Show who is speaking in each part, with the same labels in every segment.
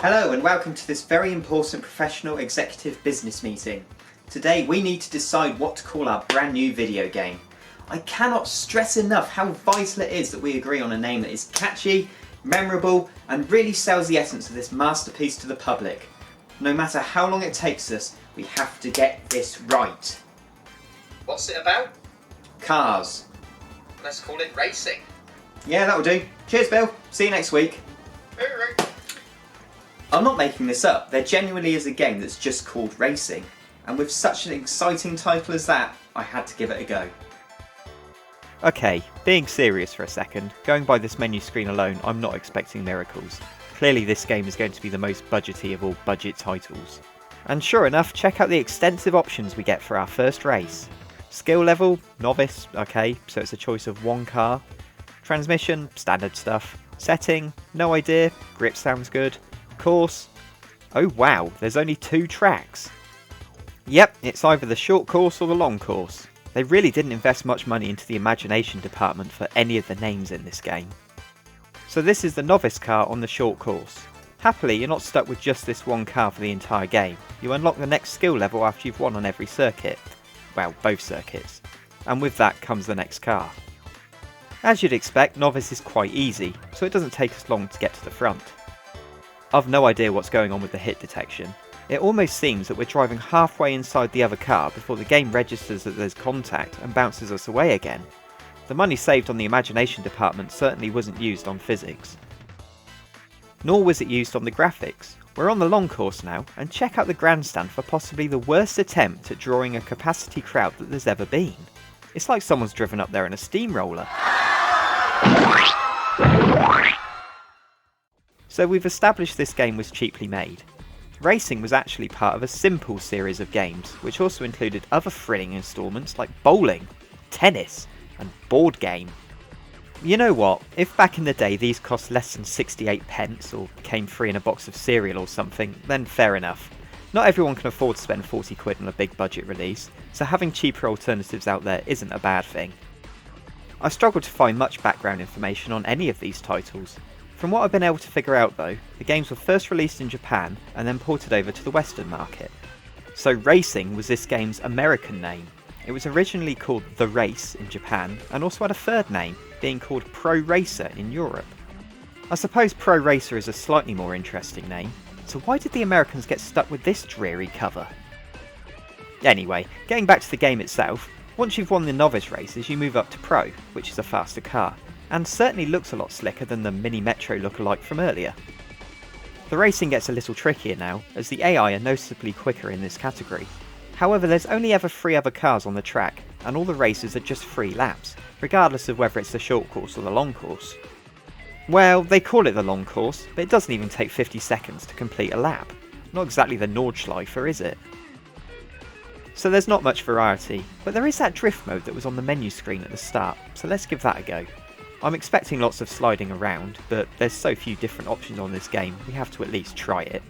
Speaker 1: Hello and welcome to this very important professional executive business meeting. Today we need to decide what to call our brand new video game. I cannot stress enough how vital it is that we agree on a name that is catchy, memorable and really sells the essence of this masterpiece to the public. No matter how long it takes us, we have to get this right.
Speaker 2: What's it about?
Speaker 1: Cars.
Speaker 2: Let's call it racing.
Speaker 1: Yeah, that'll do. Cheers Bill, see you next week. I'm not making this up, there genuinely is a game that's just called Racing, and with such an exciting title as that, I had to give it a go.
Speaker 3: Okay, being serious for a second, going by this menu screen alone, I'm not expecting miracles. Clearly this game is going to be the most budgety of all budget titles. And sure enough, check out the extensive options we get for our first race. Skill level, novice, okay, so it's a choice of one car. Transmission, standard stuff. Setting, no idea, grip sounds good. Course, oh wow, there's only 2 tracks. Yep, it's either the short course or the long course. They really didn't invest much money into the imagination department for any of the names in this game. So this is the novice car on the short course. Happily, you're not stuck with just this one car for the entire game. You unlock the next skill level after you've won on every circuit. Well, both circuits. And with that comes the next car. As you'd expect, novice is quite easy, so it doesn't take us long to get to the front. I've no idea what's going on with the hit detection. It almost seems that we're driving halfway inside the other car before the game registers that there's contact and bounces us away again. The money saved on the imagination department certainly wasn't used on physics. Nor was it used on the graphics. We're on the long course now, and check out the grandstand for possibly the worst attempt at drawing a capacity crowd that there's ever been. It's like someone's driven up there in a steamroller. So we've established this game was cheaply made. Racing was actually part of a simple series of games, which also included other thrilling instalments like bowling, tennis, and board game. You know what, if back in the day these cost less than 68 pence or came free in a box of cereal or something, then fair enough. Not everyone can afford to spend 40 quid on a big budget release, so having cheaper alternatives out there isn't a bad thing. I struggled to find much background information on any of these titles. From what I've been able to figure out though, the games were first released in Japan and then ported over to the Western market. So Racing was this game's American name. It was originally called The Race in Japan and also had a third name, being called Pro Racer in Europe. I suppose Pro Racer is a slightly more interesting name, so why did the Americans get stuck with this dreary cover? Anyway, getting back to the game itself, once you've won the novice races you move up to Pro, which is a faster car, and certainly looks a lot slicker than the Mini Metro lookalike from earlier. The racing gets a little trickier now, as the AI are noticeably quicker in this category. However, there's only ever 3 other cars on the track, and all the races are just 3 laps, regardless of whether it's the short course or the long course. Well, they call it the long course, but it doesn't even take 50 seconds to complete a lap. Not exactly the Nordschleifer, is it? So there's not much variety, but there is that drift mode that was on the menu screen at the start, so let's give that a go. I'm expecting lots of sliding around, but there's so few different options on this game, we have to at least try it.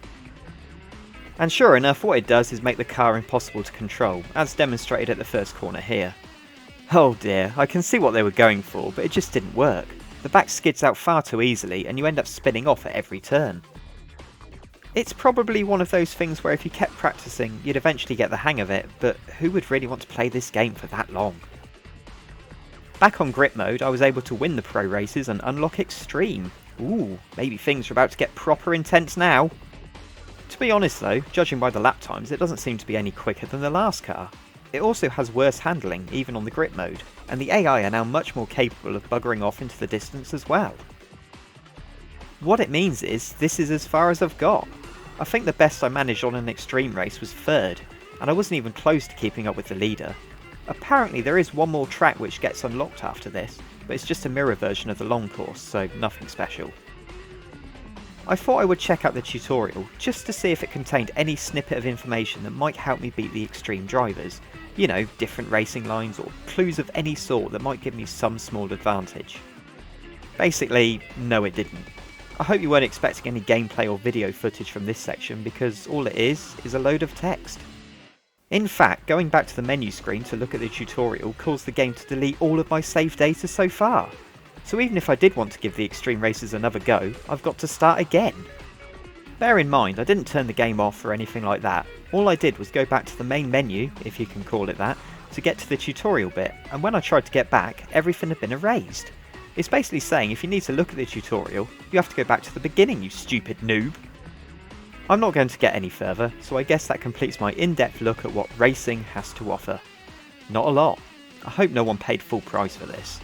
Speaker 3: And sure enough, what it does is make the car impossible to control, as demonstrated at the first corner here. Oh dear, I can see what they were going for, but it just didn't work. The back skids out far too easily, and you end up spinning off at every turn. It's probably one of those things where if you kept practicing, you'd eventually get the hang of it, but who would really want to play this game for that long? Back on grip mode, I was able to win the pro races and unlock extreme. Ooh, maybe things are about to get proper intense now. To be honest though, judging by the lap times, it doesn't seem to be any quicker than the last car. It also has worse handling, even on the grip mode, and the AI are now much more capable of buggering off into the distance as well. What it means is, this is as far as I've got. I think the best I managed on an extreme race was 3rd, and I wasn't even close to keeping up with the leader. Apparently there is one more track which gets unlocked after this, but it's just a mirror version of the long course, so nothing special. I thought I would check out the tutorial, just to see if it contained any snippet of information that might help me beat the extreme drivers. You know, different racing lines or clues of any sort that might give me some small advantage. Basically, no it didn't. I hope you weren't expecting any gameplay or video footage from this section because all it is a load of text. In fact, going back to the menu screen to look at the tutorial caused the game to delete all of my save data so far. So even if I did want to give the extreme races another go, I've got to start again. Bear in mind, I didn't turn the game off or anything like that. All I did was go back to the main menu, if you can call it that, to get to the tutorial bit, and when I tried to get back, everything had been erased. It's basically saying if you need to look at the tutorial, you have to go back to the beginning, you stupid noob. I'm not going to get any further, so I guess that completes my in-depth look at what racing has to offer. Not a lot. I hope no one paid full price for this.